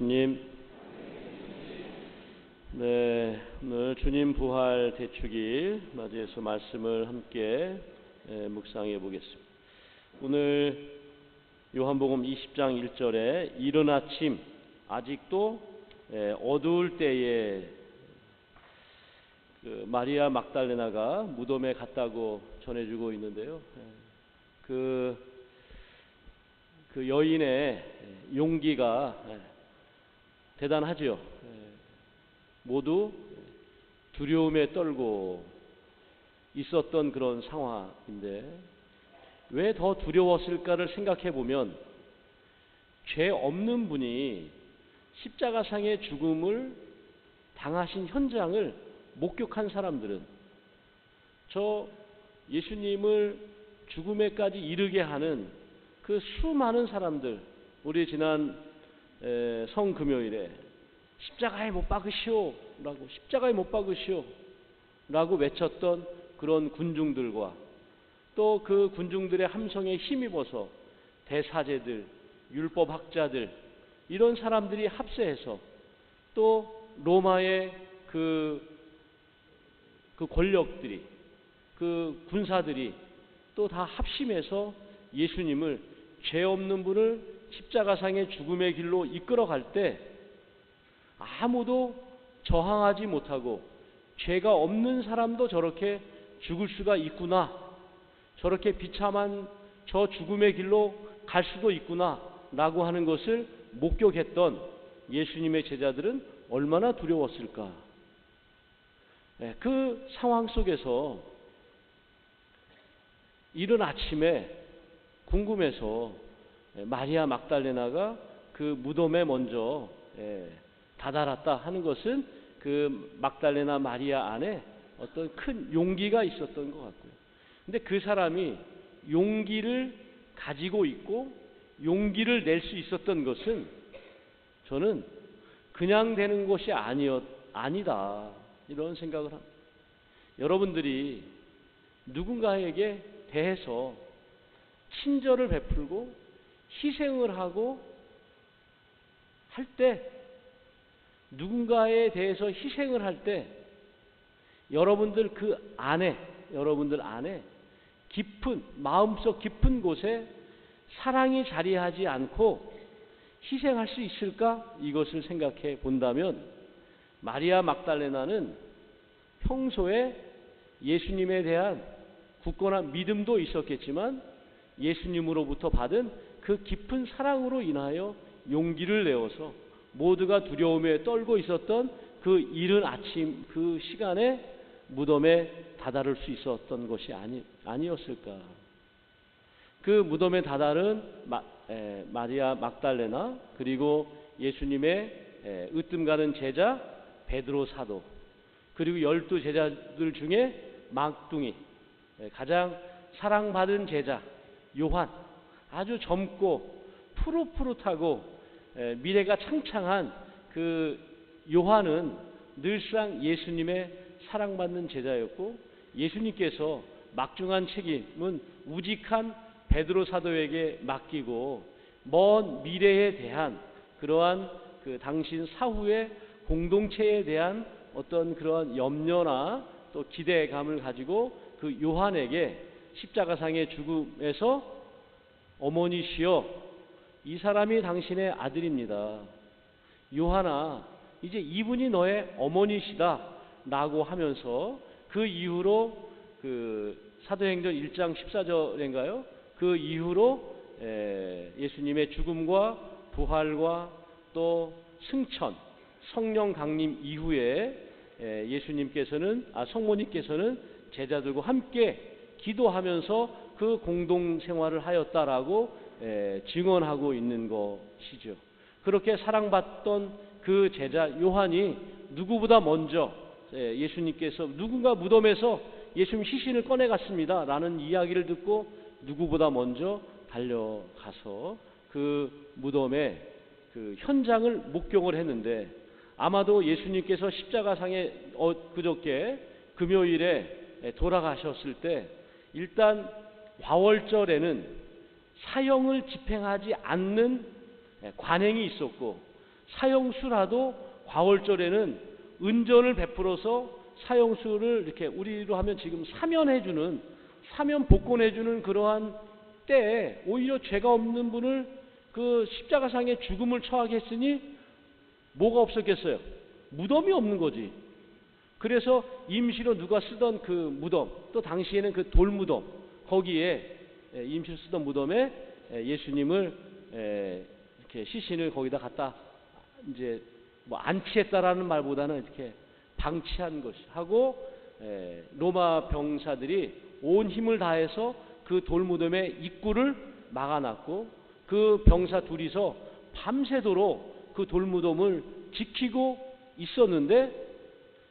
예수님. 네, 오늘 주님 부활 대축일 맞이해서 말씀을 함께 묵상해 보겠습니다. 오늘 요한복음 20장 1절에 이른 아침 아직도 어두울 때에 마리아 막달레나가 무덤에 갔다고 전해주고 있는데요. 그 여인의 용기가 대단하지요. 모두 두려움에 떨고 있었던 그런 상황인데 왜 더 두려웠을까를 생각해 보면 죄 없는 분이 십자가상의 죽음을 당하신 현장을 목격한 사람들은 저 예수님을 죽음에까지 이르게 하는 그 수많은 사람들, 우리 지난 성금요일에 십자가에 못 박으시오 라고, 십자가에 못 박으시오 라고 외쳤던 그런 군중들과 또 그 군중들의 함성에 힘입어서 대사제들, 율법학자들, 이런 사람들이 합세해서 또 로마의 그 권력들이, 그 군사들이 또 다 합심해서 예수님을, 죄 없는 분을 십자가상의 죽음의 길로 이끌어갈 때 아무도 저항하지 못하고 죄가 없는 사람도 저렇게 죽을 수가 있구나, 저렇게 비참한 저 죽음의 길로 갈 수도 있구나 라고 하는 것을 목격했던 예수님의 제자들은 얼마나 두려웠을까. 그 상황 속에서 이른 아침에 궁금해서 마리아 막달레나가 그 무덤에 먼저 다다랐다 하는 것은 그 막달레나 마리아 안에 어떤 큰 용기가 있었던 것 같고요. 근데 그 사람이 용기를 가지고 있고 용기를 낼 수 있었던 것은 저는 그냥 되는 것이 아니다 이런 생각을 합니다. 여러분들이 누군가에게 대해서 친절을 베풀고 희생을 하고 할 때, 누군가에 대해서 희생을 할 때 여러분들 안에 깊은, 마음속 깊은 곳에 사랑이 자리하지 않고 희생할 수 있을까? 이것을 생각해 본다면 마리아 막달레나는 평소에 예수님에 대한 굳건한 믿음도 있었겠지만 예수님으로부터 받은 그 깊은 사랑으로 인하여 용기를 내어서 모두가 두려움에 떨고 있었던 그 이른 아침 그 시간에 무덤에 다다를 수 있었던 것이 아니었을까. 그 무덤에 다다른 마리아 막달레나, 그리고 예수님의 으뜸 가는 제자 베드로 사도, 그리고 12 제자들 중에 막둥이, 가장 사랑받은 제자 요한, 아주 젊고 푸릇푸릇하고 미래가 창창한 그 요한은 늘상 예수님의 사랑받는 제자였고, 예수님께서 막중한 책임은 우직한 베드로 사도에게 맡기고 먼 미래에 대한 그러한 그 당신 사후의 공동체에 대한 어떤 그러한 염려나 또 기대감을 가지고 그 요한에게 십자가상의 죽음에서 어머니시여, 이 사람이 당신의 아들입니다. 요한아, 이제 이분이 너의 어머니시다 라고 하면서 그 이후로 그 사도행전 1장 14절인가요? 그 이후로 예수님의 죽음과 부활과 또 승천, 성령 강림 이후에 성모님께서는 제자들과 함께 기도하면서 그 공동 생활을 하였다라고 증언하고 있는 것이죠. 그렇게 사랑받던 그 제자 요한이 누구보다 먼저 예수님께서 누군가 무덤에서 예수님 시신을 꺼내갔습니다 라는 이야기를 듣고 누구보다 먼저 달려가서 그 무덤의 그 현장을 목격을 했는데, 아마도 예수님께서 십자가상에 그저께 금요일에 돌아가셨을 때 일단 화월절에는 사형을 집행하지 않는 관행이 있었고, 사형수라도 과월절에는 은전을 베풀어서 사형수를 이렇게 우리로 하면 지금 사면해주는, 사면 복권해주는 그러한 때에 오히려 죄가 없는 분을 그 십자가상의 죽음을 처하게 했으니 뭐가 없었겠어요? 무덤이 없는 거지. 그래서 임시로 누가 쓰던 그 무덤, 또 당시에는 그 돌무덤, 거기에 임시로 쓰던 무덤에 예수님을 이렇게 시신을 거기다 갖다 이제 뭐 안치했다라는 말보다는 이렇게 방치한 것이 하고, 로마 병사들이 온 힘을 다해서 그 돌무덤의 입구를 막아놨고, 그 병사 둘이서 밤새도록 그 돌무덤을 지키고 있었는데,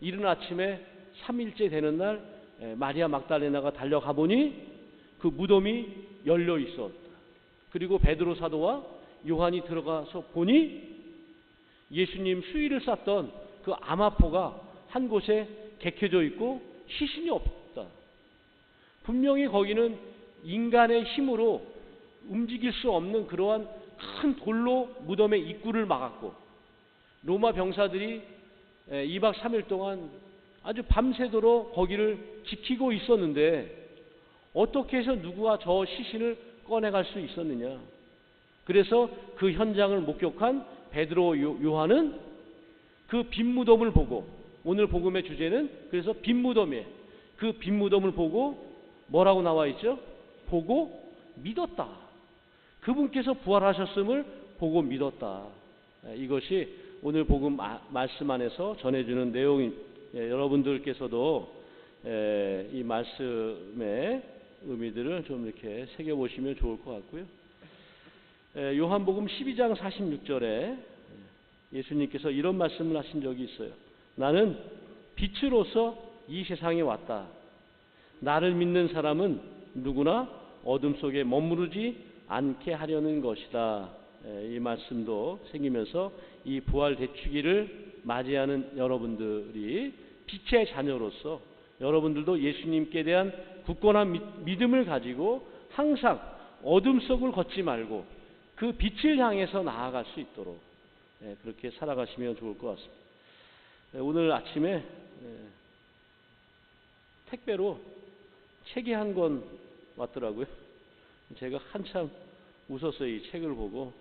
이른 아침에 3일째 되는 날 마리아 막달레나가 달려가 보니 그 무덤이 열려 있었다. 그리고 베드로 사도와 요한이 들어가서 보니 예수님 수의를 쌌던 그 암화포가 한 곳에 개켜져 있고 시신이 없다. 분명히 거기는 인간의 힘으로 움직일 수 없는 그러한 큰 돌로 무덤의 입구를 막았고, 로마 병사들이 2박 3일 동안 아주 밤새도록 거기를 지키고 있었는데 어떻게 해서 누구가 저 시신을 꺼내갈 수 있었느냐. 그래서 그 현장을 목격한 베드로 요한은 그 빈 무덤을 보고, 오늘 복음의 주제는 그래서 빈 무덤이에요. 그 빈 무덤을 보고 뭐라고 나와 있죠? 보고 믿었다. 그분께서 부활하셨음을 보고 믿었다. 이것이 오늘 복음 말씀 안에서 전해주는 내용인, 여러분들께서도 이 말씀의 의미들을 좀 이렇게 새겨보시면 좋을 것 같고요. 요한복음 12장 46절에 예수님께서 이런 말씀을 하신 적이 있어요. 나는 빛으로서 이 세상에 왔다. 나를 믿는 사람은 누구나 어둠 속에 머무르지 않게 하려는 것이다. 이 말씀도 생기면서 이 부활 대축일을 맞이하는 여러분들이 빛의 자녀로서 여러분들도 예수님께 대한 굳건한 믿음을 가지고 항상 어둠 속을 걷지 말고 그 빛을 향해서 나아갈 수 있도록 그렇게 살아가시면 좋을 것 같습니다. 오늘 아침에 택배로 책이 한 권 왔더라고요. 제가 한참 웃었어요. 이 책을 보고.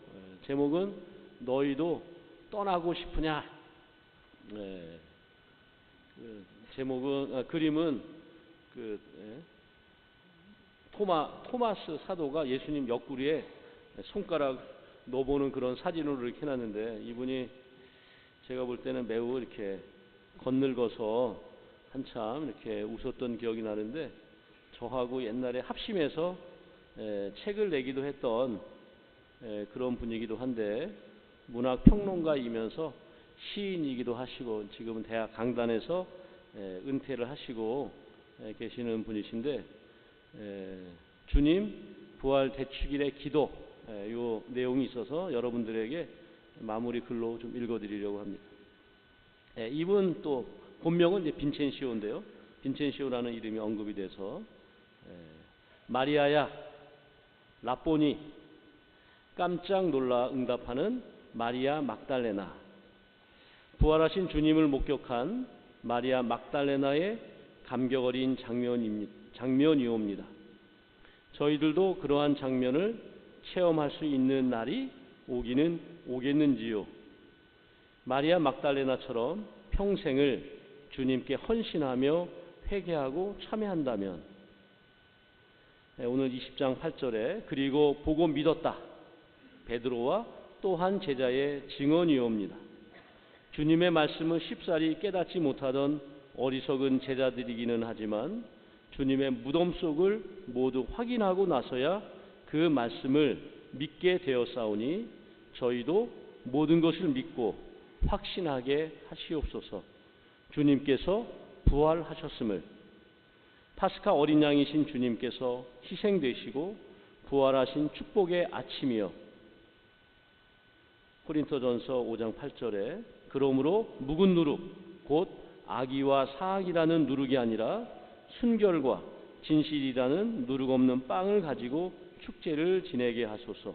제목은 너희도 떠나고 싶으냐. 제목은 그림은 토마스 사도가 예수님 옆구리에 손가락 넣어보는 그런 사진으로 이렇게 해놨는데, 이분이 제가 볼 때는 매우 이렇게 겉늙어서 한참 이렇게 웃었던 기억이 나는데, 저하고 옛날에 합심해서 책을 내기도 했던 그런 분이기도 한데, 문학 평론가이면서 시인이기도 하시고 지금은 대학 강단에서 은퇴를 하시고 계시는 분이신데, 주님 부활 대축일의 기도, 요 내용이 있어서 여러분들에게 마무리 글로 좀 읽어드리려고 합니다. 이분 또 본명은 이제 빈첸시오인데요. 빈첸시오라는 이름이 언급이 돼서 마리아야 라보니, 깜짝 놀라 응답하는 마리아 막달레나. 부활하신 주님을 목격한 마리아 막달레나의 감격 어린 장면이옵니다. 저희들도 그러한 장면을 체험할 수 있는 날이 오기는 오겠는지요. 마리아 막달레나처럼 평생을 주님께 헌신하며 회개하고 참여한다면, 오늘 20장 8절에 그리고 보고 믿었다. 베드로와 또 한 제자의 증언이옵니다. 주님의 말씀을 쉽사리 깨닫지 못하던 어리석은 제자들이기는 하지만 주님의 무덤 속을 모두 확인하고 나서야 그 말씀을 믿게 되었사오니 저희도 모든 것을 믿고 확신하게 하시옵소서. 주님께서 부활하셨음을, 파스카 어린 양이신 주님께서 희생되시고 부활하신 축복의 아침이여. 고린토전서 5장 8절에 그러므로 묵은 누룩 곧 악의와 사악이라는 누룩이 아니라 순결과 진실이라는 누룩 없는 빵을 가지고 축제를 지내게 하소서.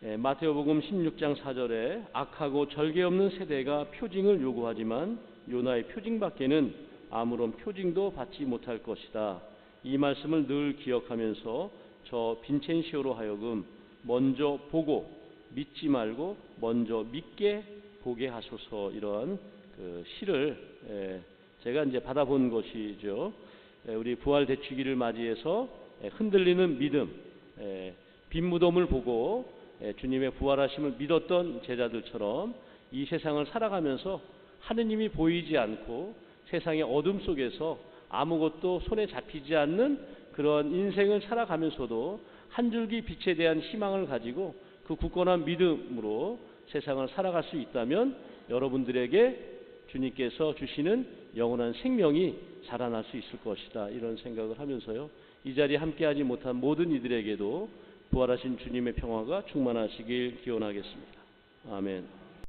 마태복음 16장 4절에 악하고 절개 없는 세대가 표징을 요구하지만 요나의 표징밖에는 아무런 표징도 받지 못할 것이다. 이 말씀을 늘 기억하면서 저 빈첸시오로 하여금 먼저 보고 믿지 말고 먼저 믿게 보게 하소서, 이러한 그 시를 제가 이제 받아본 것이죠. 우리 부활 대축일을 맞이해서 흔들리는 믿음, 빈 무덤을 보고 주님의 부활하심을 믿었던 제자들처럼 이 세상을 살아가면서 하느님이 보이지 않고 세상의 어둠 속에서 아무것도 손에 잡히지 않는 그런 인생을 살아가면서도 한 줄기 빛에 대한 희망을 가지고 그 굳건한 믿음으로 세상을 살아갈 수 있다면 여러분들에게 주님께서 주시는 영원한 생명이 자라날 수 있을 것이다, 이런 생각을 하면서요, 이 자리에 함께하지 못한 모든 이들에게도 부활하신 주님의 평화가 충만하시길 기원하겠습니다. 아멘.